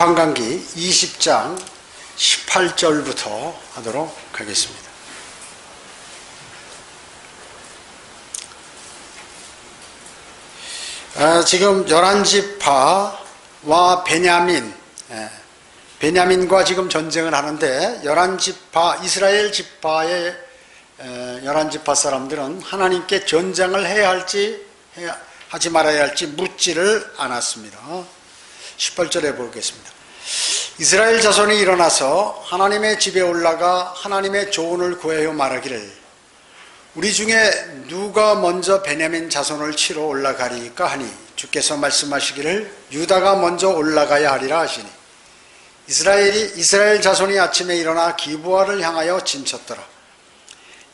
관광기 20장 18절부터 하도록 하겠습니다. 지금 11지파와 베냐민과 지금 전쟁을 하는데 11지파, 이스라엘 지파의 11지파 사람들은 하나님께 전쟁을 해야 할지 하지 말아야 할지 묻지를 않았습니다. 18절에 보겠습니다. 이스라엘 자손이 일어나서 하나님의 집에 올라가 하나님의 조언을 구하여 말하기를 우리 중에 누가 먼저 베냐민 자손을 치러 올라가리까 하니 주께서 말씀하시기를 유다가 먼저 올라가야 하리라 하시니 이스라엘 자손이 아침에 일어나 기브아를 향하여 진쳤더라.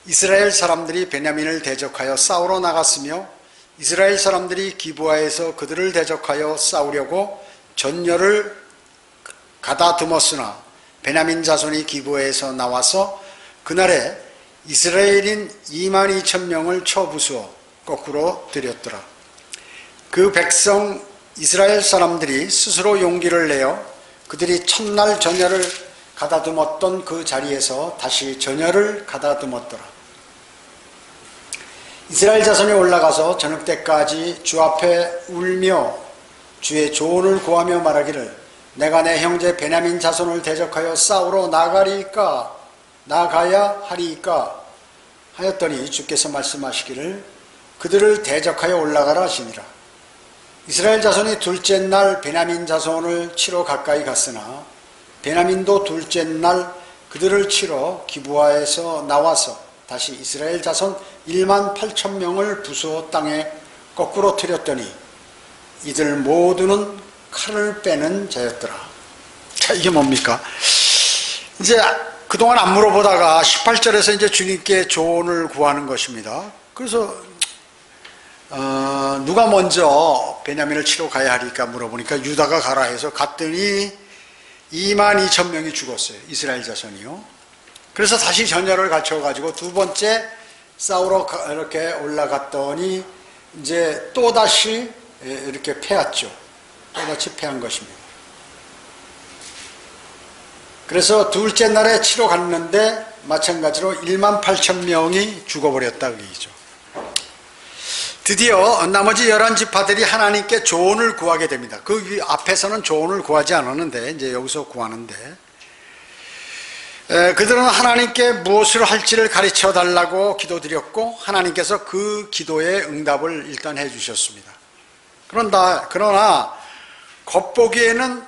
이스라엘 사람들이 베냐민을 대적하여 싸우러 나갔으며 이스라엘 사람들이 기브아에서 그들을 대적하여 싸우려고 전열을 가다듬었으나 베냐민 자손이 기브아에서 나와서 그날에 이스라엘인 22,000명을 쳐 부수어 거꾸로 들였더라. 그 백성 이스라엘 사람들이 스스로 용기를 내어 그들이 첫날 전열을 가다듬었던 그 자리에서 다시 전열을 가다듬었더라. 이스라엘 자손이 올라가서 저녁 때까지 주 앞에 울며 주의 조언을 구하며 말하기를 내가 내 형제 베냐민 자손을 대적하여 싸우러 나가야 하리이까 하였더니 주께서 말씀하시기를 그들을 대적하여 올라가라 하시니라. 이스라엘 자손이 둘째 날 베냐민 자손을 치러 가까이 갔으나 베냐민도 둘째 날 그들을 치러 기브아에서 나와서 다시 이스라엘 자손 18,000명을 부수어 땅에 거꾸로 틀였더니 이들 모두는 칼을 빼는 자였더라. 자, 이게 뭡니까? 이제 그동안 안 물어보다가 18절에서 이제 주님께 조언을 구하는 것입니다. 그래서 누가 먼저 베냐민을 치러 가야 하리까 물어보니까 유다가 가라 해서 갔더니 22,000명이 죽었어요. 이스라엘 자손이요. 그래서 다시 전열을 갖춰가지고 두 번째 싸우러 이렇게 올라갔더니 이제 또다시 이렇게 패했죠. 또다시 패한 것입니다. 그래서 둘째 날에 치러 갔는데 마찬가지로 18,000명이 죽어버렸다 그 얘기죠. 드디어 나머지 11지파들이 하나님께 조언을 구하게 됩니다. 그 앞에서는 조언을 구하지 않았는데 이제 여기서 구하는데 그들은 하나님께 무엇을 할지를 가르쳐 달라고 기도드렸고 하나님께서 그 기도에 응답을 일단 해주셨습니다. 그러나 겉보기에는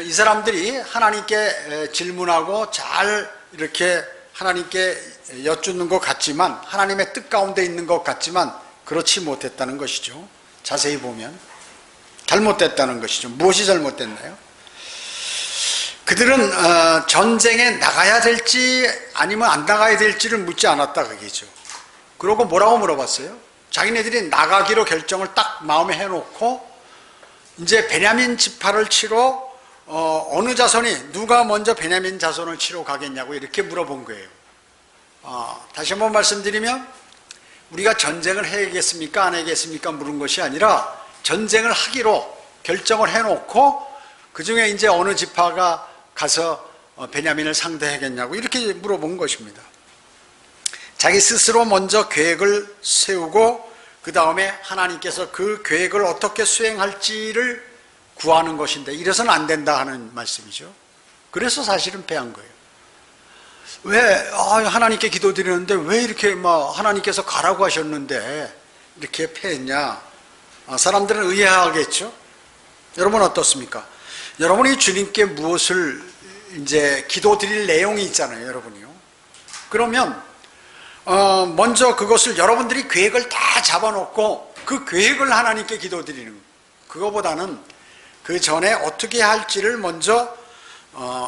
이 사람들이 하나님께 질문하고 잘 이렇게 하나님께 여쭙는 것 같지만 하나님의 뜻 가운데 있는 것 같지만 그렇지 못했다는 것이죠. 자세히 보면 잘못됐다는 것이죠. 무엇이 잘못됐나요? 그들은 전쟁에 나가야 될지 아니면 안 나가야 될지를 묻지 않았다 그게죠. 그러고 뭐라고 물어봤어요? 자기네들이 나가기로 결정을 딱 마음에 해놓고 이제 베냐민 지파를 치러 어느 자손이 누가 먼저 베냐민 자손을 치러 가겠냐고 이렇게 물어본 거예요. 다시 한번 말씀드리면 우리가 전쟁을 해야겠습니까 안 해야겠습니까 물은 것이 아니라 전쟁을 하기로 결정을 해놓고 그 중에 이제 어느 지파가 가서 베냐민을 상대하겠냐고 이렇게 물어본 것입니다. 자기 스스로 먼저 계획을 세우고 그 다음에 하나님께서 그 계획을 어떻게 수행할지를 구하는 것인데 이래서는 안 된다 하는 말씀이죠. 그래서 사실은 패한 거예요. 왜 하나님께 기도드리는데 왜 이렇게 하나님께서 가라고 하셨는데 이렇게 패했냐? 사람들은 의아하겠죠. 여러분 어떻습니까? 여러분이 주님께 무엇을 이제 기도드릴 내용이 있잖아요, 여러분이요. 그러면 먼저 그것을 여러분들이 계획을 다 잡아놓고 그 계획을 하나님께 기도드리는 그거보다는 그 전에 어떻게 할지를 먼저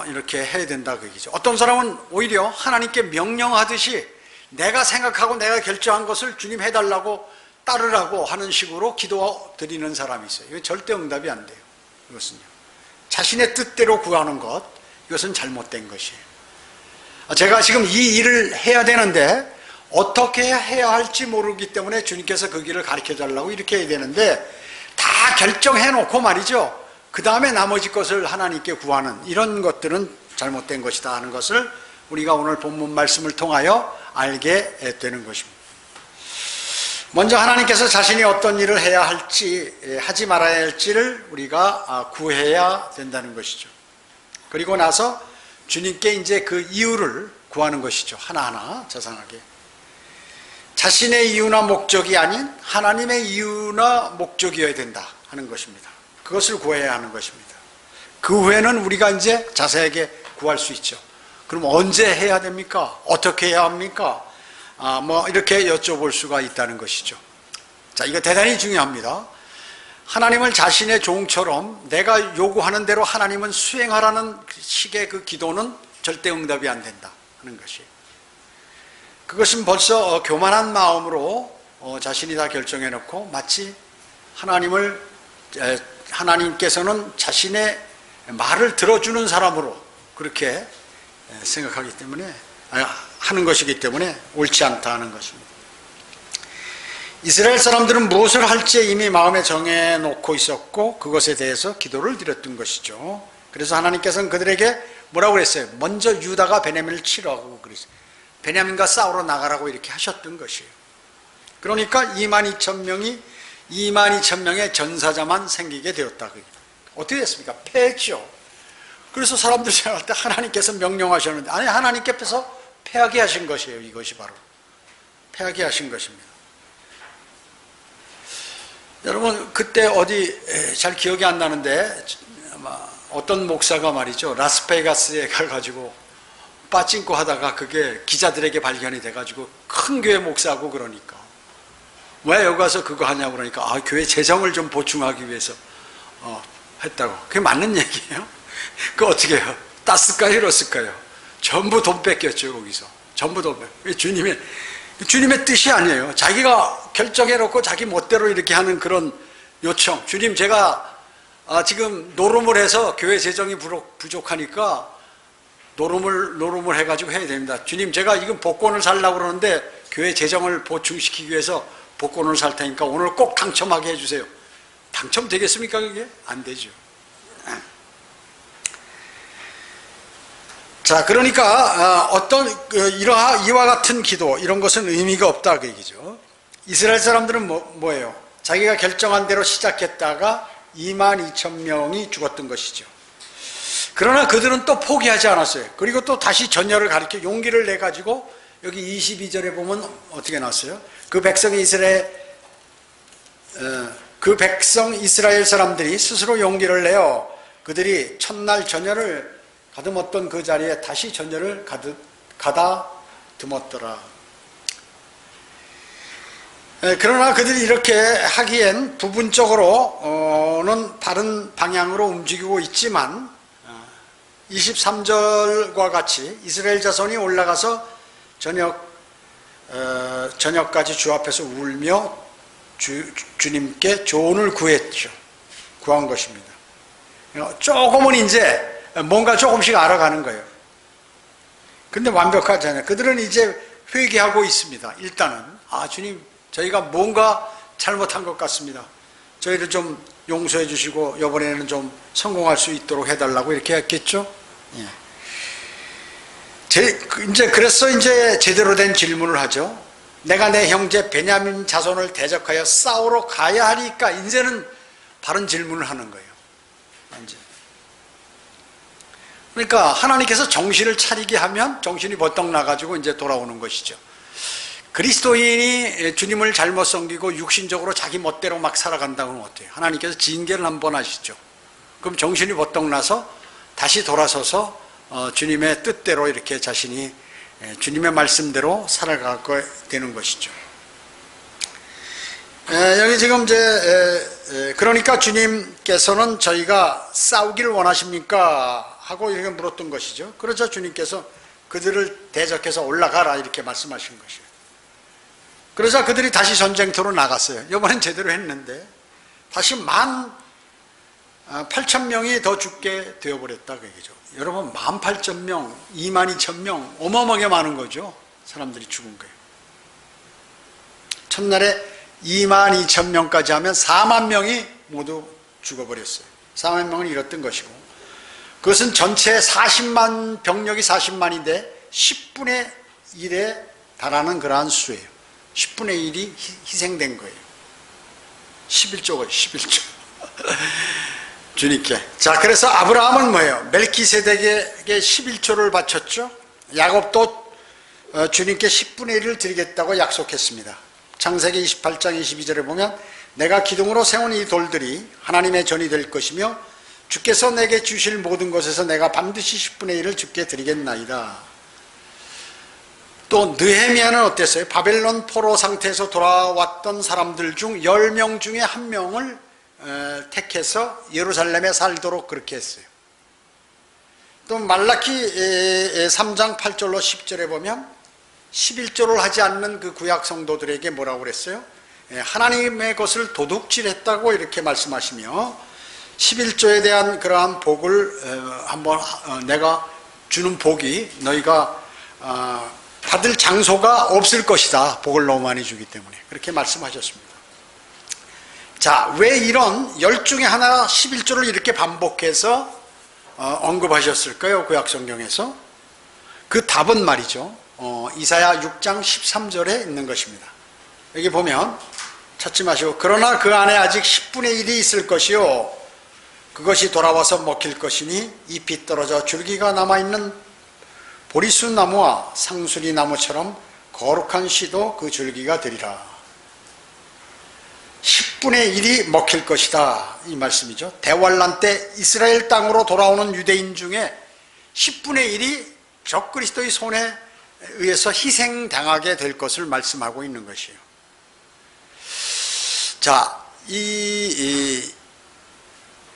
이렇게 해야 된다 그 얘기죠. 어떤 사람은 오히려 하나님께 명령하듯이 내가 생각하고 내가 결정한 것을 주님 해달라고 따르라고 하는 식으로 기도 드리는 사람이 있어요. 이건 절대 응답이 안 돼요. 이것은요. 자신의 뜻대로 구하는 것, 이것은 잘못된 것이에요. 제가 지금 이 일을 해야 되는데 어떻게 해야 할지 모르기 때문에 주님께서 그 길을 가르쳐 달라고 이렇게 해야 되는데 다 결정해 놓고 말이죠. 그 다음에 나머지 것을 하나님께 구하는 이런 것들은 잘못된 것이다 하는 것을 우리가 오늘 본문 말씀을 통하여 알게 되는 것입니다. 먼저 하나님께서 자신이 어떤 일을 해야 할지, 하지 말아야 할지를 우리가 구해야 된다는 것이죠. 그리고 나서 주님께 이제 그 이유를 구하는 것이죠. 하나하나 자상하게. 자신의 이유나 목적이 아닌 하나님의 이유나 목적이어야 된다 하는 것입니다. 그것을 구해야 하는 것입니다. 그 후에는 우리가 이제 자세하게 구할 수 있죠. 그럼 언제 해야 됩니까? 어떻게 해야 합니까? 이렇게 여쭤볼 수가 있다는 것이죠. 자, 이거 대단히 중요합니다. 하나님을 자신의 종처럼 내가 요구하는 대로 하나님은 수행하라는 식의 그 기도는 절대 응답이 안 된다 하는 것이에요. 그것은 벌써 교만한 마음으로 자신이 다 결정해 놓고 마치 하나님께서는 자신의 말을 들어주는 사람으로 그렇게 생각하기 때문에 하는 것이기 때문에 옳지 않다 하는 것입니다. 이스라엘 사람들은 무엇을 할지 이미 마음에 정해놓고 있었고 그것에 대해서 기도를 드렸던 것이죠. 그래서 하나님께서는 그들에게 뭐라고 그랬어요? 먼저 유다가 베냐민을 치라고 그랬어요. 베냐민과 싸우러 나가라고 이렇게 하셨던 것이에요. 그러니까 22,000명의 전사자만 생기게 되었다. 어떻게 됐습니까? 패했죠. 그래서 사람들 생각할 때 하나님께서 명령하셨는데 아니 하나님께서 패하게 하신 것이에요. 이것이 바로 패하게 하신 것입니다. 여러분 그때 어디 잘 기억이 안 나는데 어떤 목사가 말이죠. 라스베가스에 가가지고 빠찡코 하다가 그게 기자들에게 발견이 돼가지고 큰 교회 목사하고 그러니까 왜 여기 가서 그거 하냐고 그러니까 교회 재정을 좀 보충하기 위해서 했다고. 그게 맞는 얘기예요? 그거 어떻게 해요? 땄을까요? 잃었을까요? 전부 돈 뺏겼죠. 거기서 전부 돈 뺏겼죠. 주님의 뜻이 아니에요. 자기가 결정해놓고 자기 멋대로 이렇게 하는 그런 요청. 주님 제가 지금 노름을 해서 교회 재정이 부족하니까 노름을 해가지고 해야 됩니다. 주님 제가 지금 복권을 살려고 그러는데 교회 재정을 보충시키기 위해서 복권을 살 테니까 오늘 꼭 당첨하게 해주세요. 당첨되겠습니까 그게? 안 되죠. 자, 그러니까 이와 같은 기도 이런 것은 의미가 없다 그 얘기죠. 이스라엘 사람들은 뭐예요? 자기가 결정한 대로 시작했다가 22,000명이 죽었던 것이죠. 그러나 그들은 또 포기하지 않았어요. 그리고 또 다시 전열을 가리켜 용기를 내 가지고 여기 22절에 보면 어떻게 나왔어요? 그 백성 이스라엘 사람들이 스스로 용기를 내어 그들이 첫날 전열을 가듬었던 그 자리에 다시 전열을 가다듬었더라. 그러나 그들이 이렇게 하기엔 부분적으로는 다른 방향으로 움직이고 있지만 23절과 같이 이스라엘 자손이 올라가서 저녁까지 주 앞에서 울며 주님께 조언을 구한 것입니다. 조금은 이제 뭔가 조금씩 알아가는 거예요. 근데 완벽하지 않아요. 그들은 이제 회개하고 있습니다. 일단은 주님 저희가 뭔가 잘못한 것 같습니다. 저희를 좀 용서해 주시고 이번에는 좀 성공할 수 있도록 해달라고 이렇게 했겠죠. 예. 그래서 이제 제대로 된 질문을 하죠. 내가 내 형제 베냐민 자손을 대적하여 싸우러 가야 하니까 이제는 바른 질문을 하는 거예요. 이제. 그러니까 하나님께서 정신을 차리게 하면 정신이 버떡 나가지고 이제 돌아오는 것이죠. 그리스도인이 주님을 잘못 섬기고 육신적으로 자기 멋대로 막 살아간다고 하면 어때요? 하나님께서 징계를 한번 하시죠. 그럼 정신이 버떡 나서 다시 돌아서서 주님의 뜻대로 이렇게 자신이 주님의 말씀대로 살아가게 되는 것이죠. 여기 지금 그러니까 주님께서는 저희가 싸우기를 원하십니까? 하고 이렇게 물었던 것이죠. 그래서 주님께서 그들을 대적해서 올라가라 이렇게 말씀하신 것이에요. 그래서 그들이 다시 전쟁터로 나갔어요. 이번엔 제대로 했는데 다시 18,000명이 더 죽게 되어버렸다 그 얘기죠. 여러분 18,000명, 22,000명 어마어마하게 많은 거죠. 사람들이 죽은 거예요. 첫날에 22,000명까지 하면 4만 명이 모두 죽어버렸어요. 4만 명을 잃었던 것이고, 그것은 전체 40만, 병력이 40만인데 10분의 1에 달하는 그러한 수예요. 10분의 1이 희생된 거예요. 11조가 11조. 주님께. 자, 그래서 아브라함은 뭐예요? 멜키세덱에게 11조를 바쳤죠. 야곱도 주님께 10분의 1을 드리겠다고 약속했습니다. 창세기 28장 22절에 보면 내가 기둥으로 세운 이 돌들이 하나님의 전이 될 것이며 주께서 내게 주실 모든 것에서 내가 반드시 10분의 1을 주께 드리겠나이다. 또 느헤미야는 어땠어요? 바벨론 포로 상태에서 돌아왔던 사람들 중 10명 중에 1명을 택해서 예루살렘에 살도록 그렇게 했어요. 또 말라키 3장 8절로 10절에 보면 11조를 하지 않는 그 구약 성도들에게 뭐라고 그랬어요? 하나님의 것을 도둑질했다고 이렇게 말씀하시며 11조에 대한 그러한 복을 한번 내가 주는 복이 너희가 받을 장소가 없을 것이다. 복을 너무 많이 주기 때문에 그렇게 말씀하셨습니다. 자, 왜 이런 열 중에 하나 11조를 이렇게 반복해서 언급하셨을까요? 구약 성경에서. 그 답은 말이죠. 이사야 6장 13절에 있는 것입니다. 여기 보면 찾지 마시고 그러나 그 안에 아직 10분의 1이 있을 것이요 그것이 돌아와서 먹힐 것이니 잎이 떨어져 줄기가 남아있는 보리수 나무와 상수리 나무처럼 거룩한 씨도 그 줄기가 되리라. 10분의 1이 먹힐 것이다 이 말씀이죠. 대환란 때 이스라엘 땅으로 돌아오는 유대인 중에 10분의 1이 적그리스도의 손에 의해서 희생당하게 될 것을 말씀하고 있는 것이에요. 자, 이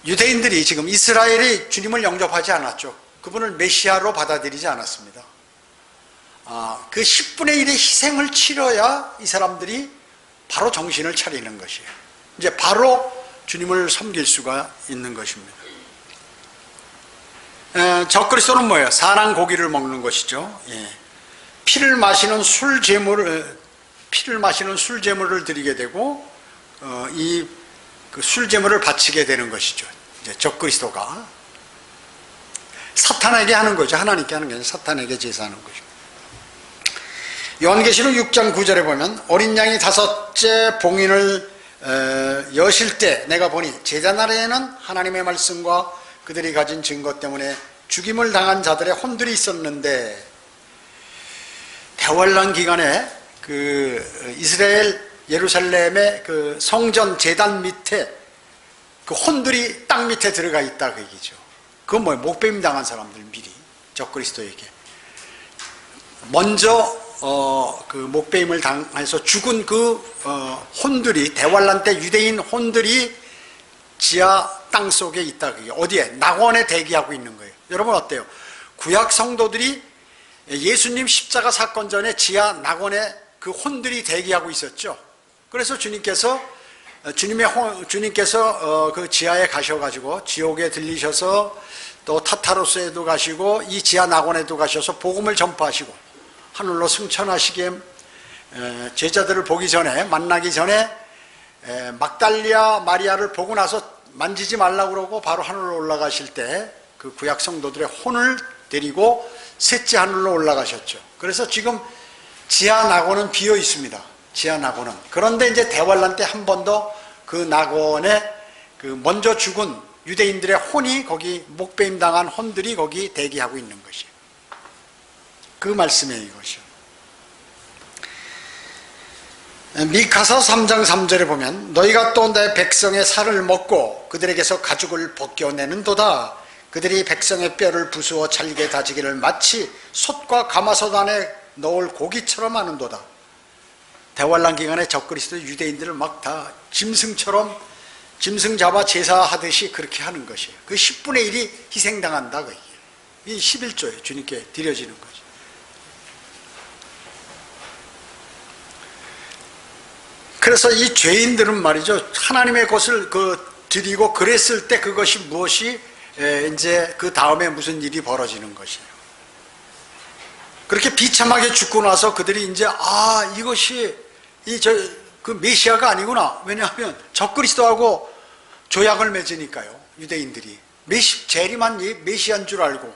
유대인들이 지금 이스라엘이 주님을 영접하지 않았죠. 그분을 메시아로 받아들이지 않았습니다. 그 10분의 1의 희생을 치러야 이 사람들이 바로 정신을 차리는 것이에요. 이제 바로 주님을 섬길 수가 있는 것입니다. 적그리스도는 뭐예요? 사랑 고기를 먹는 것이죠. 예. 피를 마시는 술 제물을 드리게 되고 그 술 제물을 바치게 되는 것이죠. 이제 적그리스도가 사탄에게 하는 거죠. 하나님께 하는 게 아니라 사탄에게 제사하는 거죠. 요한계시록 6장 9절에 보면 어린 양이 5째 봉인을 여실 때 내가 보니 제단 아래에는 하나님의 말씀과 그들이 가진 증거 때문에 죽임을 당한 자들의 혼들이 있었는데 대환란 기간에 그 이스라엘 예루살렘의 그 성전 제단 밑에 그 혼들이 땅 밑에 들어가 있다 그 얘기죠. 그건 뭐예요? 목배임 당한 사람들 미리 적그리스도에게 먼저 그 목배임을 당해서 죽은 그 혼들이 대환란 때 유대인 혼들이 지하 땅 속에 있다 그게 어디에? 낙원에 대기하고 있는 거예요. 여러분 어때요? 구약 성도들이 예수님 십자가 사건 전에 지하 낙원에 그 혼들이 대기하고 있었죠. 그래서 주님께서 그 지하에 가셔가지고 지옥에 들리셔서 또 타타로스에도 가시고 이 지하 낙원에도 가셔서 복음을 전파하시고 하늘로 승천하시기에 제자들을 보기 전에 만나기 전에 막달리아 마리아를 보고 나서 만지지 말라고 그러고 바로 하늘로 올라가실 때 그 구약 성도들의 혼을 데리고 셋째 하늘로 올라가셨죠. 그래서 지금 지하 낙원은 비어 있습니다. 지하 낙원은. 그런데 이제 대환란 때 한 번 더 그 낙원에 그 먼저 죽은 유대인들의 혼이 거기 목배임 당한 혼들이 거기 대기하고 있는 것이에요. 그 말씀이에요, 이것이요. 미카서 3장 3절에 보면 너희가 또 내 백성의 살을 먹고 그들에게서 가죽을 벗겨내는도다. 그들이 백성의 뼈를 부수어 잘게 다지기를 마치 솥과 가마솥 안에 넣을 고기처럼 하는도다. 대환란 기간에 적그리스도 유대인들을 막 다 짐승처럼 짐승 잡아 제사하듯이 그렇게 하는 것이에요. 그 10분의 1이 희생당한다. 그 얘기예요. 이 11조에 주님께 드려지는 거죠. 그래서 이 죄인들은 말이죠. 하나님의 것을 드리고 그랬을 때 그것이 무엇이 이제 그 다음에 무슨 일이 벌어지는 것이에요. 그렇게 비참하게 죽고 나서 그들이 이제 이것이 그 메시아가 아니구나. 왜냐하면 적그리스도하고 조약을 맺으니까요. 유대인들이. 재림한 메시아인 줄 알고.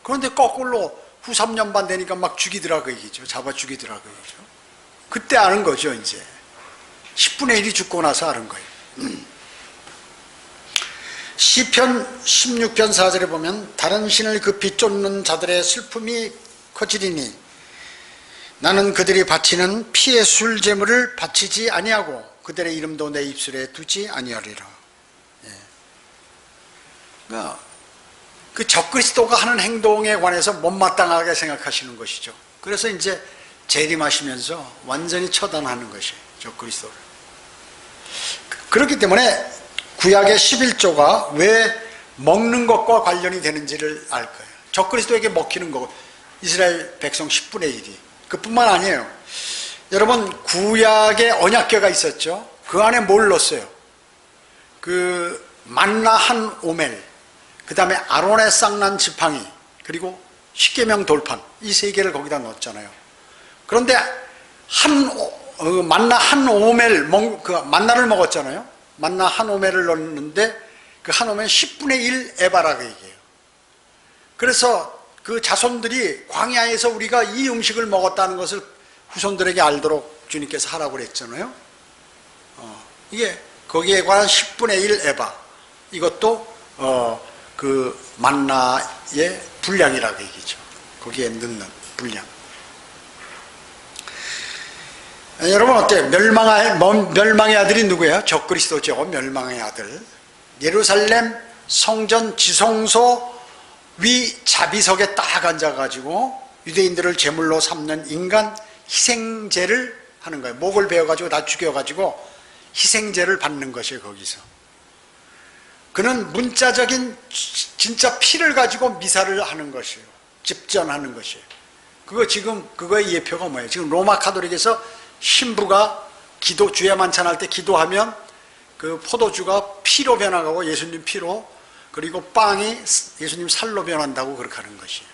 그런데 거꾸로 후 3년 반 되니까 막 죽이더라 그 얘기죠. 잡아 죽이더라 그 얘기죠. 그때 아는 거죠 이제. 10분의 1이 죽고 나서 아는 거예요. 시편 16편 4절에 보면 다른 신을 급히 쫓는 자들의 슬픔이 커지리니 나는 그들이 바치는 피의 술 제물을 바치지 아니하고 그들의 이름도 내 입술에 두지 아니하리라. 예. 그러니까 그 적그리스도가 하는 행동에 관해서 못마땅하게 생각하시는 것이죠. 그래서 이제 재림하시면서 완전히 처단하는 것이에요. 적그리스도를. 그렇기 때문에 구약의 11조가 왜 먹는 것과 관련이 되는지를 알 거예요. 적그리스도에게 먹히는 거, 이스라엘 백성 10분의 1이. 그뿐만 아니에요. 여러분, 구약의 언약궤가 있었죠. 그 안에 뭘 넣었어요? 그 만나 한 오멜, 그 다음에 아론의 쌍난 지팡이, 그리고 십계명 돌판, 이 세 개를 거기다 넣었잖아요. 그런데 만나 한 오멜, 그 만나를 먹었잖아요. 만나 한 오멜을 넣었는데 그 한 오멜 10분의 1 에바라고 얘기해요. 그래서 그 자손들이 광야에서 우리가 이 음식을 먹었다는 것을 후손들에게 알도록 주님께서 하라고 그랬잖아요. 이게 거기에 관한 10분의 1 에바, 이것도 그 만나의 분량이라고 얘기죠. 거기에 넣는 분량. 여러분 어때요? 멸망의 아들이 누구예요? 적그리스도죠. 멸망의 아들. 예루살렘 성전 지성소 위 자비석에 딱 앉아가지고 유대인들을 제물로 삼는 인간 희생제를 하는 거예요. 목을 베어가지고 다 죽여가지고 희생제를 받는 것이에요. 거기서 그는 문자적인 진짜 피를 가지고 미사를 하는 것이에요. 집전하는 것이에요. 그거의 예표가 뭐예요? 지금 로마 카톨릭에서 신부가 주야 만찬할 때 기도하면 그 포도주가 피로 변화하고 예수님 피로, 그리고 빵이 예수님 살로 변한다고 그렇게 하는 것이에요.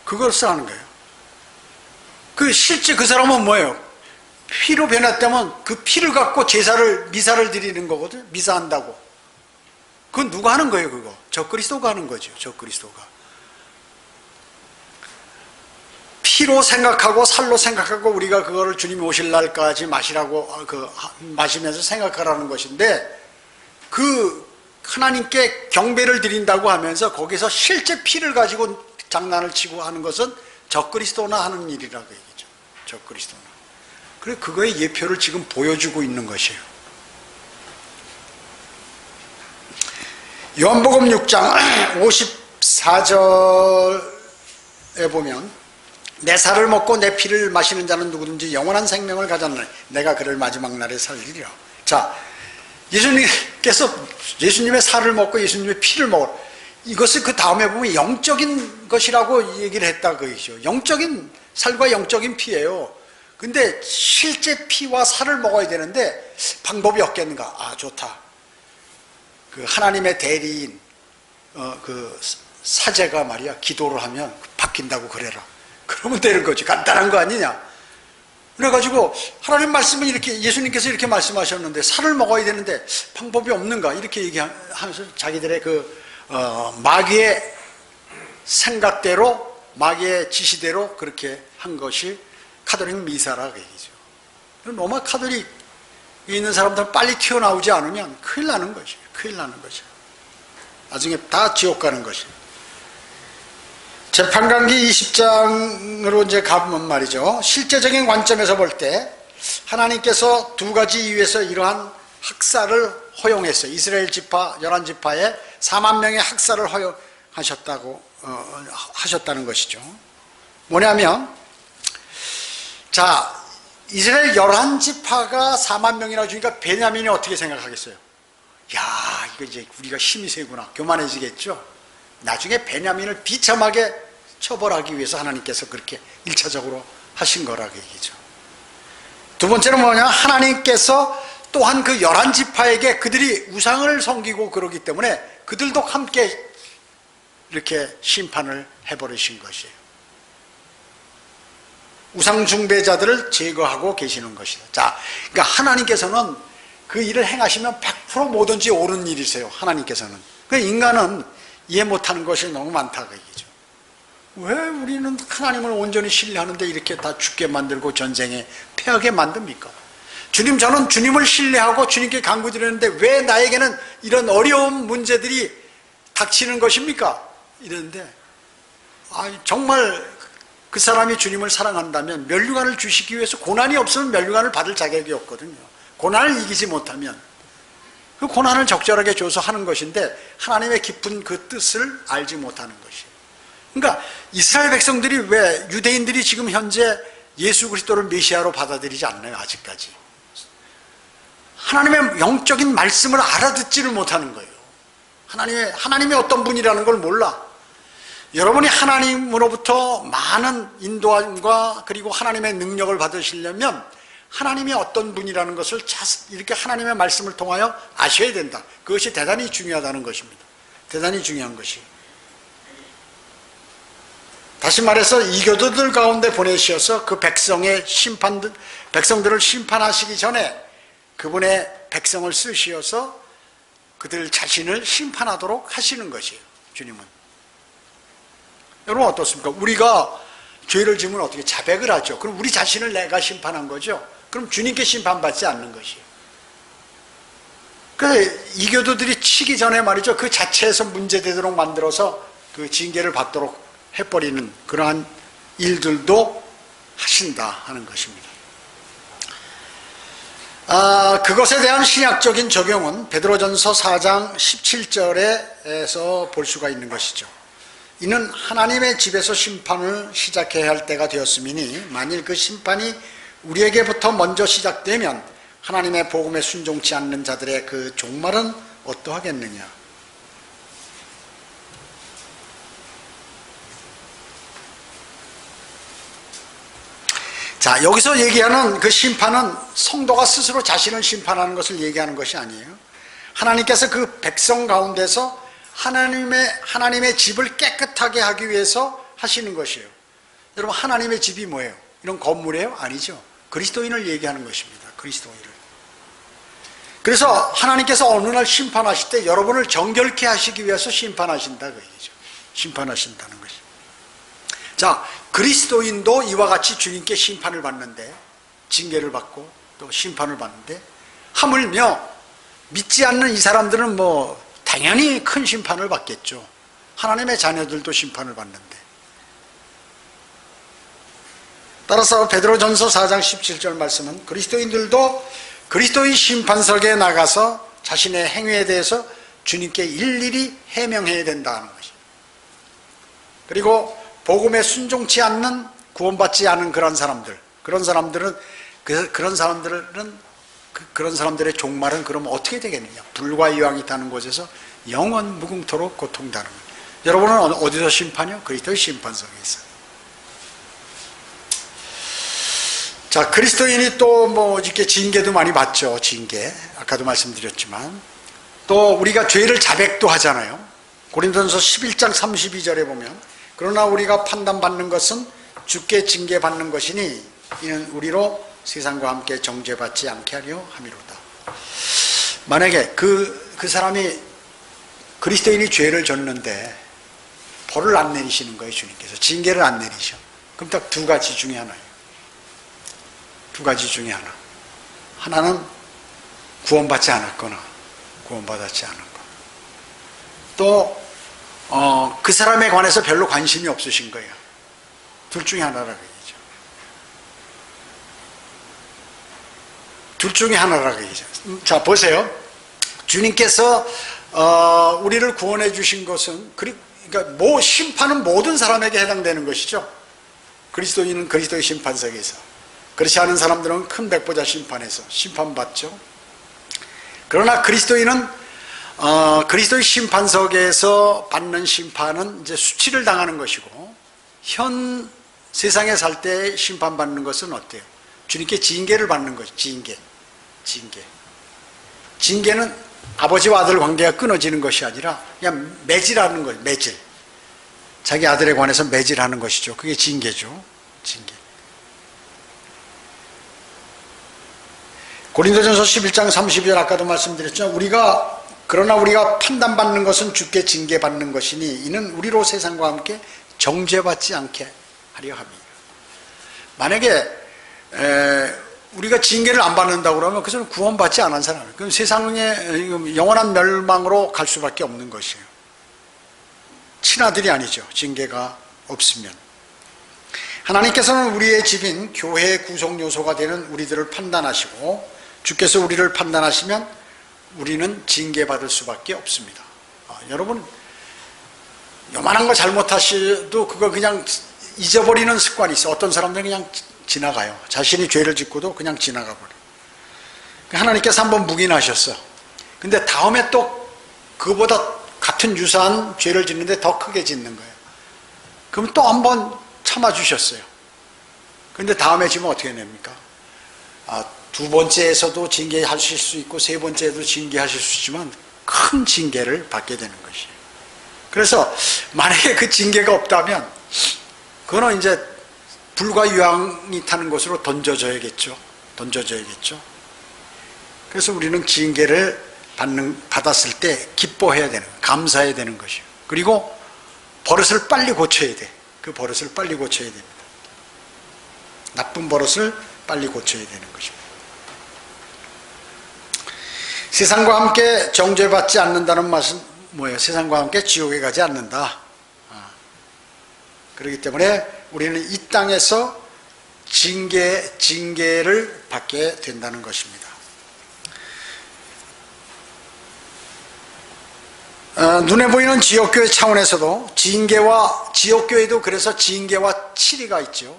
그것을 하는 거예요. 실제 그 사람은 뭐예요? 피로 변했다면 그 피를 갖고 미사를 드리는 거거든요. 미사한다고. 그건 누가 하는 거예요, 그거? 적그리스도가 하는 거죠, 적그리스도가. 피로 생각하고 살로 생각하고 우리가 그거를 주님이 오실 날까지 마시면서 생각하라는 것인데, 하나님께 경배를 드린다고 하면서 거기서 실제 피를 가지고 장난을 치고 하는 것은 적그리스도나 하는 일이라고 얘기죠. 적그리스도나. 그래서 그거의 예표를 지금 보여주고 있는 것이에요. 요한복음 6장 54절에 보면 내 살을 먹고 내 피를 마시는 자는 누구든지 영원한 생명을 가졌느니 내가 그를 마지막 날에 살리리라. 자, 예수님의 살을 먹고 예수님의 피를 먹어. 이것을 그 다음에 보면 영적인 것이라고 얘기를 했다 그것이죠. 영적인 살과 영적인 피예요. 근데 실제 피와 살을 먹어야 되는데 방법이 없겠는가? 아, 좋다. 그 하나님의 대리인 그 사제가 말이야 기도를 하면 바뀐다고 그래라. 그러면 되는 거지. 간단한 거 아니냐? 그래가지고 하나님 말씀은 이렇게, 예수님께서 이렇게 말씀하셨는데 살을 먹어야 되는데 방법이 없는가? 이렇게 얘기하면서 자기들의 마귀의 생각대로, 마귀의 지시대로 그렇게 한 것이 카톨릭 미사라고 얘기죠. 로마 카톨릭에 있는 사람들은 빨리 튀어나오지 않으면 큰일 나는 것이에요. 큰일 나는 것이에요. 나중에 다 지옥 가는 것이에요. 재판관기 20장으로 이제 가보면 말이죠. 실제적인 관점에서 볼 때 하나님께서 두 가지 이유에서 이러한 학살을 허용했어요. 이스라엘 지파 11지파에 4만 명의 학살을 하셨다는 것이죠. 뭐냐면, 자, 이스라엘 11지파가 4만 명이나 주니까 베냐민이 어떻게 생각하겠어요? 야, 이거 이제 우리가 힘이 세구나. 교만해지겠죠? 나중에 베냐민을 비참하게 처벌하기 위해서 하나님께서 그렇게 1차적으로 하신 거라고 얘기죠. 두 번째는 뭐냐? 하나님께서 또한 그 11지파에게 그들이 우상을 섬기고 그러기 때문에 그들도 함께 이렇게 심판을 해버리신 것이에요. 우상 숭배자들을 제거하고 계시는 것이다. 자, 그러니까 하나님께서는 그 일을 행하시면 100% 뭐든지 옳은 일이세요. 하나님께서는. 그 인간은 이해 못하는 것이 너무 많다 그 얘기죠. 왜 우리는 하나님을 온전히 신뢰하는데 이렇게 다 죽게 만들고 전쟁에 패하게 만듭니까? 주님, 저는 주님을 신뢰하고 주님께 간구드렸는데 왜 나에게는 이런 어려운 문제들이 닥치는 것입니까? 이랬는데 정말 그 사람이 주님을 사랑한다면 면류관을 주시기 위해서 고난이 없으면 면류관을 받을 자격이 없거든요. 고난을 이기지 못하면 그 고난을 적절하게 줘서 하는 것인데 하나님의 깊은 그 뜻을 알지 못하는 것이에요. 그러니까 이스라엘 백성들이 왜 유대인들이 지금 현재 예수 그리스도를 메시아로 받아들이지 않나요? 아직까지 하나님의 영적인 말씀을 알아듣지를 못하는 거예요. 하나님이 어떤 분이라는 걸 몰라. 여러분이 하나님으로부터 많은 인도함과 그리고 하나님의 능력을 받으시려면 하나님이 어떤 분이라는 것을 이렇게 하나님의 말씀을 통하여 아셔야 된다. 그것이 대단히 중요하다는 것입니다. 대단히 중요한 것이. 다시 말해서 이교도들 가운데 보내셔서 그 백성들을 심판하시기 전에 그분의 백성을 쓰시어서 그들 자신을 심판하도록 하시는 것이에요. 주님은. 여러분 어떻습니까? 우리가 죄를 지으면 어떻게 자백을 하죠? 그럼 우리 자신을 내가 심판한 거죠? 그럼 주님께 심판받지 않는 것이에요. 그래서 이교도들이 치기 전에 말이죠. 그 자체에서 문제되도록 만들어서 그 징계를 받도록 해버리는 그러한 일들도 하신다 하는 것입니다. 그것에 대한 신약적인 적용은 베드로전서 4장 17절에서 볼 수가 있는 것이죠. 이는 하나님의 집에서 심판을 시작해야 할 때가 되었음이니 만일 그 심판이 우리에게부터 먼저 시작되면 하나님의 복음에 순종치 않는 자들의 그 종말은 어떠하겠느냐. 자, 여기서 얘기하는 그 심판은 성도가 스스로 자신을 심판하는 것을 얘기하는 것이 아니에요. 하나님께서 그 백성 가운데서 하나님의 집을 깨끗하게 하기 위해서 하시는 것이에요. 여러분, 하나님의 집이 뭐예요? 이런 건물이에요? 아니죠. 그리스도인을 얘기하는 것입니다. 그리스도인을. 그래서 하나님께서 어느 날 심판하실 때 여러분을 정결케 하시기 위해서 심판하신다 그 얘기죠. 심판하신다는 것이. 자, 그리스도인도 이와 같이 주님께 심판을 받는데, 징계를 받고 또 심판을 받는데, 하물며 믿지 않는 이 사람들은 당연히 큰 심판을 받겠죠. 하나님의 자녀들도 심판을 받는데. 따라서 베드로전서 4장 17절 말씀은 그리스도인들도 그리스도의 심판석에 나가서 자신의 행위에 대해서 주님께 일일이 해명해야 된다는 것입니다. 그리고 복음에 순종치 않는, 구원받지 않은 그런 사람들의 종말은 그럼 어떻게 되겠느냐? 불과 유황이 타는 곳에서 영원 무궁토록 고통당하는 거예요. 여러분은 어디서 심판이요? 그리스도의 심판석에 있어요. 자, 그리스도인이 또 이렇게 징계도 많이 받죠. 징계. 아까도 말씀드렸지만. 또 우리가 죄를 자백도 하잖아요. 고린도전서 11장 32절에 보면 그러나 우리가 판단받는 것은 주께 징계받는 것이니 이는 우리로 세상과 함께 정죄받지 않게 하려 함이로다. 만약에 그 사람이 그리스도인이 죄를 졌는데 벌을 안 내리시는 거예요. 주님께서 징계를 안 내리셔. 그럼 딱 두 가지 중에 하나예요. 두 가지 중에 하나. 하나는 구원받지 않았거나 구원받았지 않은 거. 또 그 사람에 관해서 별로 관심이 없으신 거예요. 둘 중에 하나라고 얘기죠. 둘 중에 하나라고 얘기죠. 자, 보세요. 주님께서 우리를 구원해 주신 것은 그러니까 심판은 모든 사람에게 해당되는 것이죠. 그리스도인은 그리스도의 심판석에서, 그렇지 않은 사람들은 큰 백보자 심판에서 심판받죠. 그러나 그리스도인은 그리스도의 심판석에서 받는 심판은 이제 수치를 당하는 것이고, 현 세상에 살 때 심판받는 것은 어때요? 주님께 징계를 받는 것이죠. 징계는 아버지와 아들 관계가 끊어지는 것이 아니라 그냥 매질하는 거예요. 매질. 자기 아들에 관해서 매질하는 것이죠. 그게 징계죠. 징계. 고린도전서 11장 32절 아까도 말씀드렸죠. 그러나 우리가 판단받는 것은 주께 징계받는 것이니 이는 우리로 세상과 함께 정죄받지 않게 하려 함이라. 만약에 우리가 징계를 안 받는다고 그러면 그것은 구원받지 않은 사람이에요. 그럼 세상의 영원한 멸망으로 갈 수밖에 없는 것이에요. 친아들이 아니죠. 징계가 없으면. 하나님께서는 우리의 집인 교회의 구성 요소가 되는 우리들을 판단하시고 주께서 우리를 판단하시면 우리는 징계받을 수밖에 없습니다. 여러분, 요만한 거 잘못하셔도 그거 그냥 잊어버리는 습관이 있어요. 어떤 사람들은 그냥 지나가요. 자신이 죄를 짓고도 그냥 지나가 버려요. 하나님께서 한번 묵인하셨어. 근데 다음에 또 그보다 같은 유사한 죄를 짓는데 더 크게 짓는 거예요. 그럼 또 한번 참아주셨어요. 근데 다음에 지면 어떻게 됩니까? 두 번째에서도 징계하실 수 있고 세 번째에도 징계하실 수 있지만 큰 징계를 받게 되는 것이에요. 그래서 만약에 그 징계가 없다면 그거는 이제 불과 유황이 타는 곳으로 던져져야겠죠. 그래서 우리는 징계를 받았을 때 기뻐해야 되는 거예요. 감사해야 되는 것이에요. 그리고 버릇을 빨리 고쳐야 돼. 그 버릇을 빨리 고쳐야 됩니다. 나쁜 버릇을 빨리 고쳐야 되는 것입니다. 세상과 함께 정죄받지 않는다는 말은 뭐예요? 세상과 함께 지옥에 가지 않는다. 그렇기 때문에 우리는 이 땅에서 징계를 받게 된다는 것입니다. 눈에 보이는 지역교회 차원에서도 지역교회도 그래서 징계와 치리가 있죠.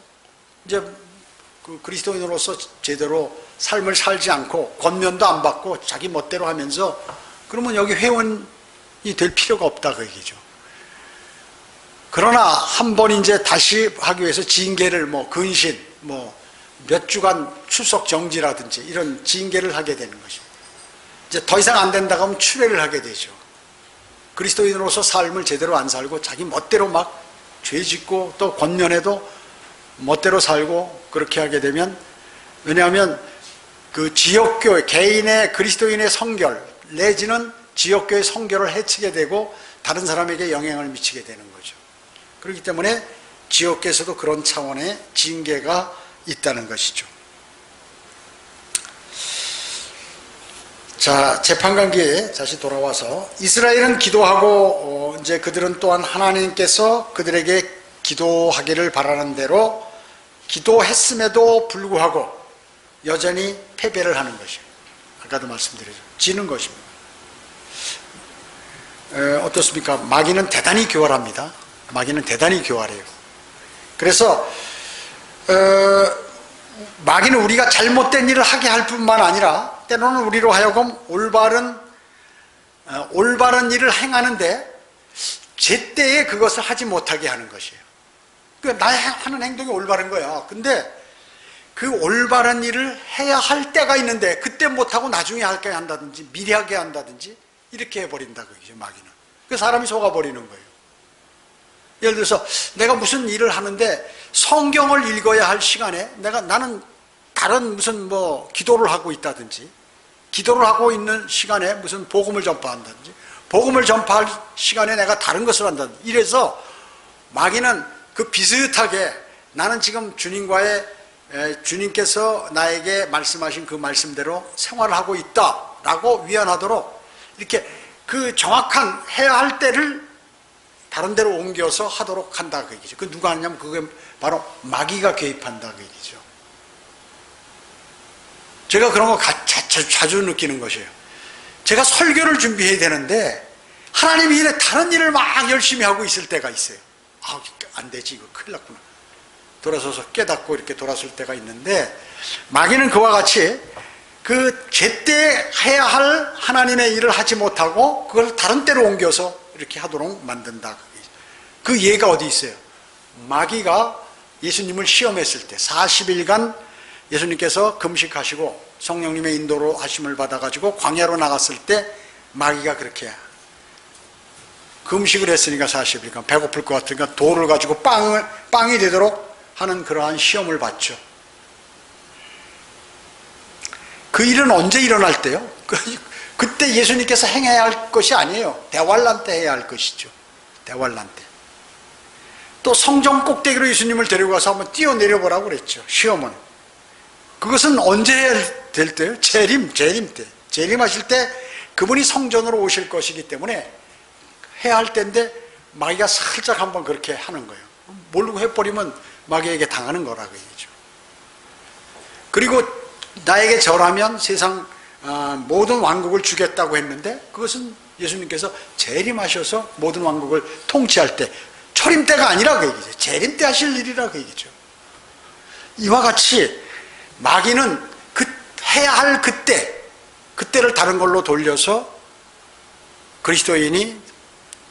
이제 그리스도인으로서 제대로 삶을 살지 않고 권면도 안 받고 자기 멋대로 하면서 그러면 여기 회원이 될 필요가 없다 그 얘기죠. 그러나 한 번 이제 다시 하기 위해서 징계를 근신 몇 주간 출석 정지라든지 이런 징계를 하게 되는 것입니다. 이제 더 이상 안 된다고 하면 추례를 하게 되죠. 그리스도인으로서 삶을 제대로 안 살고 자기 멋대로 막 죄 짓고 또 권면해도 멋대로 살고 그렇게 하게 되면, 왜냐하면 그 지역교회 개인의 그리스도인의 성결 내지는 지역교회 성결을 해치게 되고 다른 사람에게 영향을 미치게 되는 거죠. 그렇기 때문에 지역교회에서도 그런 차원의 징계가 있다는 것이죠. 자, 재판관기에 다시 돌아와서 이스라엘은 기도하고 이제 그들은 또한 하나님께서 그들에게 기도하기를 바라는 대로 기도했음에도 불구하고 여전히 패배를 하는 것이에요. 아까도 말씀드렸죠. 지는 것입니다. 어떻습니까? 마귀는 대단히 교활합니다. 마귀는 대단히 교활해요. 그래서 마귀는 우리가 잘못된 일을 하게 할 뿐만 아니라 때로는 우리로 하여금 올바른 일을 행하는데 제때에 그것을 하지 못하게 하는 것이에요. 그러니까 나의 하는 행동이 올바른 거야. 근데 그 올바른 일을 해야 할 때가 있는데 그때 못하고 나중에 하게 한다든지 미리 하게 한다든지 이렇게 해버린다 그죠, 마귀는. 그 사람이 속아버리는 거예요. 예를 들어서 내가 무슨 일을 하는데 성경을 읽어야 할 시간에 나는 다른 무슨 기도를 하고 있다든지 기도를 하고 있는 시간에 무슨 복음을 전파한다든지 복음을 전파할 시간에 내가 다른 것을 한다든지 이래서 마귀는 그 비슷하게 나는 지금 주님께서 나에게 말씀하신 그 말씀대로 생활을 하고 있다라고 위안하도록 이렇게 그 정확한 해야 할 때를 다른 데로 옮겨서 하도록 한다 그 얘기죠. 그 누가 하냐면 그게 바로 마귀가 개입한다 그 얘기죠. 제가 그런 거 자주 느끼는 것이에요. 제가 설교를 준비해야 되는데 하나님이 다른 일을 막 열심히 하고 있을 때가 있어요. 안 되지, 이거 큰일 났구나. 돌아서서 깨닫고 이렇게 돌아설 때가 있는데 마귀는 그와 같이 그 제때 해야 할 하나님의 일을 하지 못하고 그걸 다른 때로 옮겨서 이렇게 하도록 만든다. 그 예가 어디 있어요? 마귀가 예수님을 시험했을 때 40일간 예수님께서 금식하시고 성령님의 인도로 하심을 받아가지고 광야로 나갔을 때 마귀가 그렇게 금식을 했으니까 40일간 배고플 것 같으니까 돌을 가지고 빵이 되도록 하는 그러한 시험을 받죠. 그 일은 언제 일어날 때요? 그때 예수님께서 행해야 할 것이 아니에요. 대환란 때 해야 할 것이죠. 대환란 때. 또 성전 꼭대기로 예수님을 데려가서 한번 뛰어내려 보라고 그랬죠. 시험은. 그것은 언제 해야 될 때요? 재림 때. 재림하실 때 그분이 성전으로 오실 것이기 때문에 해야 할 때인데 마귀가 살짝 한번 그렇게 하는 거예요. 모르고 해버리면 마귀에게 당하는 거라고 얘기죠. 그리고 나에게 절하면 세상 모든 왕국을 주겠다고 했는데 그것은 예수님께서 재림하셔서 모든 왕국을 통치할 때, 초림 때가 아니라 그 얘기죠. 재림 때 하실 일이라 그 얘기죠. 이와 같이 마귀는 해야 할 그때를 다른 걸로 돌려서 그리스도인이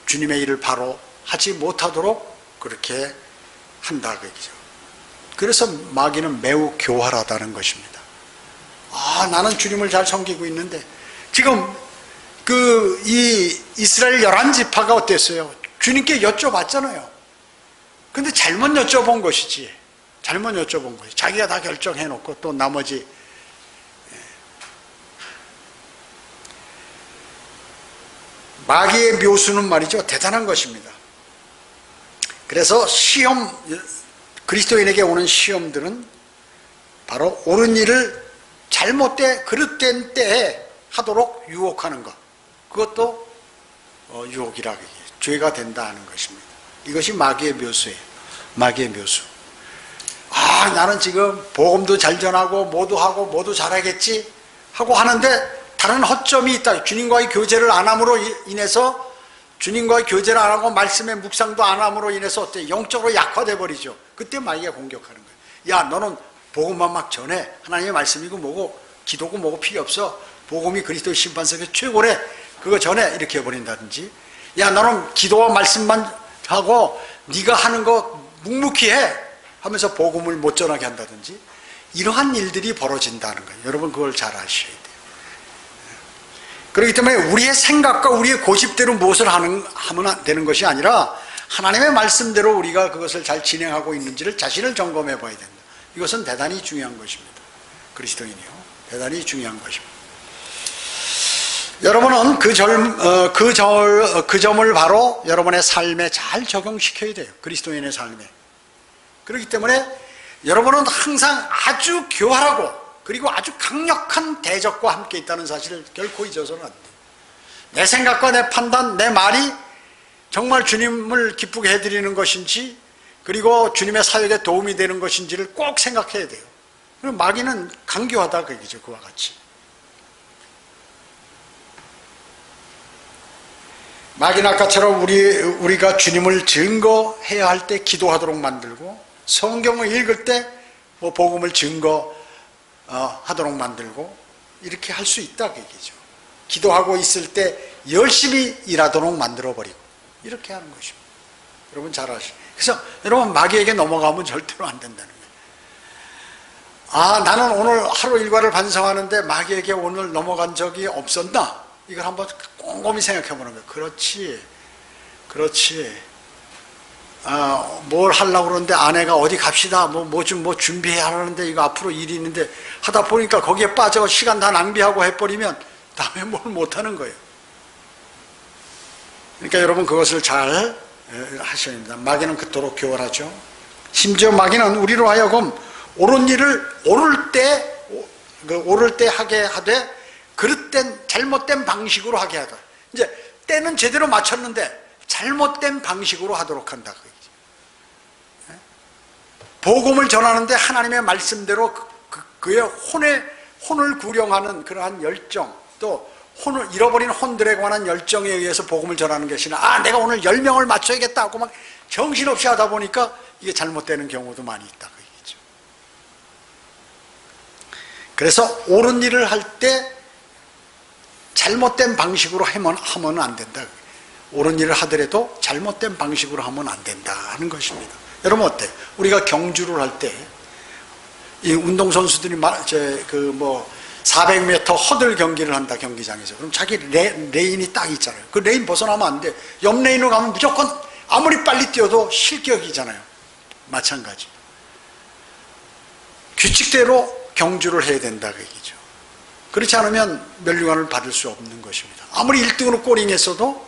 주님의 일을 바로 하지 못하도록 그렇게 한다 그 얘기죠. 그래서 마귀는 매우 교활하다는 것입니다. 나는 주님을 잘 섬기고 있는데 지금 이 이스라엘 11지파가 어땠어요? 주님께 여쭤봤잖아요. 근데 잘못 여쭤본 것이지. 잘못 여쭤본 것이. 자기가 다 결정해놓고 또 나머지. 마귀의 묘수는 말이죠. 대단한 것입니다. 그래서 그리스도인에게 오는 시험들은 바로 옳은 일을 그릇된 때에 하도록 유혹하는 것. 그것도 유혹이라고 얘기해요. 죄가 된다는 것입니다. 이것이 마귀의 묘수예요. 마귀의 묘수. 나는 지금 복음도 잘 전하고 모두 하고 모두 잘하겠지 하고 하는데 다른 허점이 있다. 주님과의 교제를 안 함으로 인해서, 주님과의 교제를 안 하고 말씀의 묵상도 안 함으로 인해서 어때? 영적으로 약화돼 버리죠. 그때 마귀가 공격하는 거예요. 야, 너는 복음만 막 전해. 하나님의 말씀이고 뭐고 기도고 뭐고 필요 없어. 복음이 그리스도의 심판석의 최고래. 그거 전해. 이렇게 해버린다든지. 야, 너는 기도와 말씀만 하고 네가 하는 거 묵묵히 해 하면서 복음을 못 전하게 한다든지. 이러한 일들이 벌어진다는 거예요. 여러분 그걸 잘 아셔야 돼요. 그렇기 때문에 우리의 생각과 우리의 고집대로 무엇을 하면 되는 것이 아니라 하나님의 말씀대로 우리가 그것을 잘 진행하고 있는지를 자신을 점검해 봐야 된다. 이것은 대단히 중요한 것입니다. 그리스도인이요. 대단히 중요한 것입니다. 여러분은 그 점을 바로 여러분의 삶에 잘 적용시켜야 돼요. 그리스도인의 삶에. 그렇기 때문에 여러분은 항상 아주 교활하고 그리고 아주 강력한 대적과 함께 있다는 사실을 결코 잊어서는 안 돼요. 내 생각과 내 판단, 내 말이 정말 주님을 기쁘게 해드리는 것인지 그리고 주님의 사역에 도움이 되는 것인지를 꼭 생각해야 돼요. 그리고 마귀는 강교하다 그 얘기죠. 그와 같이. 마귀는 아까처럼 우리가 주님을 증거해야 할 때 기도하도록 만들고 성경을 읽을 때 뭐 복음을 증거하도록 만들고 이렇게 할 수 있다 그 얘기죠. 기도하고 있을 때 열심히 일하도록 만들어버리고 이렇게 하는 것입니다. 여러분 잘 아시죠? 그래서 여러분 마귀에게 넘어가면 절대로 안 된다는 거예요. 나는 오늘 하루 일과를 반성하는데 마귀에게 오늘 넘어간 적이 없었나? 이걸 한번 꼼꼼히 생각해 보는 거예요. 그렇지. 뭘 하려고 그러는데 아내가 어디 갑시다. 뭐 준비해야 하는데 이거 앞으로 일이 있는데 하다 보니까 거기에 빠져 시간 다 낭비하고 해버리면 다음에 뭘 못하는 거예요. 그러니까 여러분 그것을 잘 하셔야 됩니다. 마귀는 그토록 교활하죠. 심지어 마귀는 우리로 하여금 옳은 일을 오를 때 하게 하되 그릇된 잘못된 방식으로 하게 하다. 이제 때는 제대로 맞췄는데 잘못된 방식으로 하도록 한다. 복음을 전하는데 하나님의 말씀대로 그의 혼을 구령하는 그러한 열정, 또 잃어버린 혼들에 관한 열정에 의해서 복음을 전하는 것이 아니라 내가 오늘 10명을 맞춰야겠다 하고 막 정신없이 하다 보니까 이게 잘못되는 경우도 많이 있다. 그 얘기죠. 그래서 옳은 일을 할 때 잘못된 방식으로 하면 안 된다. 옳은 일을 하더라도 잘못된 방식으로 하면 안 된다는 것입니다. 여러분 어때요? 우리가 경주를 할 때 이 운동선수들이 400m 허들 경기를 한다 경기장에서. 그럼 자기 레인이 딱 있잖아요. 그 레인 벗어나면 안 돼. 옆 레인으로 가면 무조건 아무리 빨리 뛰어도 실격이잖아요. 마찬가지. 규칙대로 경주를 해야 된다 그 얘기죠. 그렇지 않으면 면류관을 받을 수 없는 것입니다. 아무리 1등으로 꼬링했어도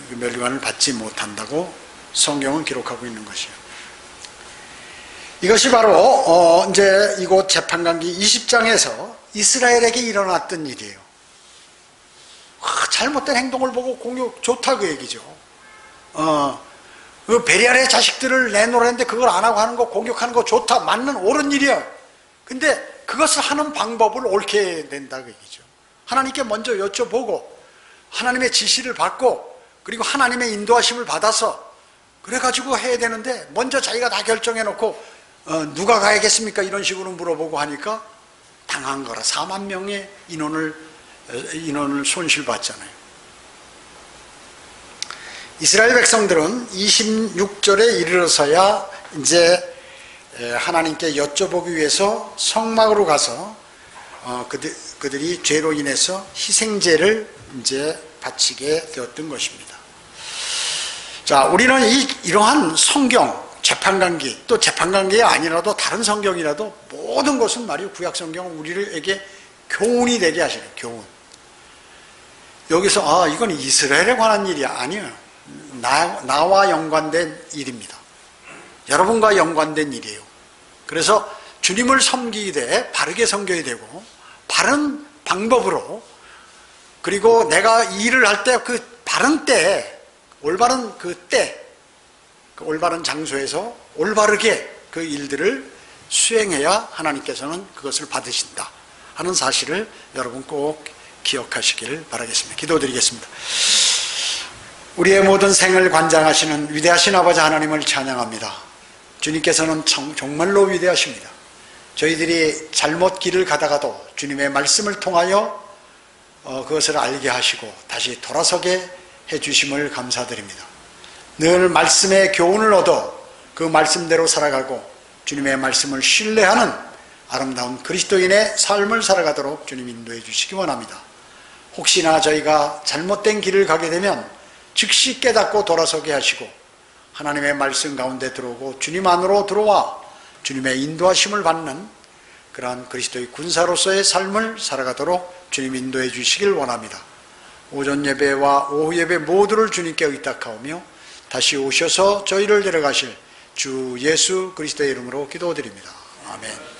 면류관을 받지 못한다고 성경은 기록하고 있는 것이에요. 이것이 바로 이제 이곳 재판관기 20장에서 이스라엘에게 일어났던 일이에요. 잘못된 행동을 보고 공격 좋다 그 얘기죠. 그 베리알의 자식들을 내놓으라는데 그걸 안 하고 하는 거, 공격하는 거 좋다, 맞는 옳은 일이야. 근데 그것을 하는 방법을 옳게 해야 된다 그 얘기죠. 하나님께 먼저 여쭤보고 하나님의 지시를 받고 그리고 하나님의 인도하심을 받아서 그래가지고 해야 되는데, 먼저 자기가 다 결정해놓고 누가 가야겠습니까? 이런 식으로 물어보고 하니까 당한 거라. 4만 명의 인원을 손실봤잖아요. 이스라엘 백성들은 26절에 이르러서야 이제 하나님께 여쭤보기 위해서 성막으로 가서 그들이 죄로 인해서 희생제를 이제 바치게 되었던 것입니다. 자, 우리는 이러한 성경, 재판관기, 또 재판관기가 아니라도 다른 성경이라도 모든 것은 말이요, 구약 성경은 우리에게 교훈이 되게 하시는 교훈. 여기서 이건 이스라엘에 관한 일이 아니에요. 나와 연관된 일입니다. 여러분과 연관된 일이에요. 그래서 주님을 섬기되 바르게 섬겨야 되고, 바른 방법으로, 그리고 내가 일을 할 때 그 바른 때, 올바른 그 때, 그 올바른 장소에서 올바르게 그 일들을 수행해야 하나님께서는 그것을 받으신다 하는 사실을 여러분 꼭 기억하시길 바라겠습니다. 기도드리겠습니다. 우리의 모든 생을 관장하시는 위대하신 아버지 하나님을 찬양합니다. 주님께서는 정말로 위대하십니다. 저희들이 잘못 길을 가다가도 주님의 말씀을 통하여 그것을 알게 하시고 다시 돌아서게 해주심을 감사드립니다. 늘 말씀의 교훈을 얻어 그 말씀대로 살아가고 주님의 말씀을 신뢰하는 아름다운 그리스도인의 삶을 살아가도록 주님 인도해 주시기 원합니다. 혹시나 저희가 잘못된 길을 가게 되면 즉시 깨닫고 돌아서게 하시고 하나님의 말씀 가운데 들어오고 주님 안으로 들어와 주님의 인도하심을 받는 그러한 그리스도의 군사로서의 삶을 살아가도록 주님 인도해 주시길 원합니다. 오전 예배와 오후 예배 모두를 주님께 의탁하오며 다시 오셔서 저희를 데려가실 주 예수 그리스도의 이름으로 기도드립니다. 아멘.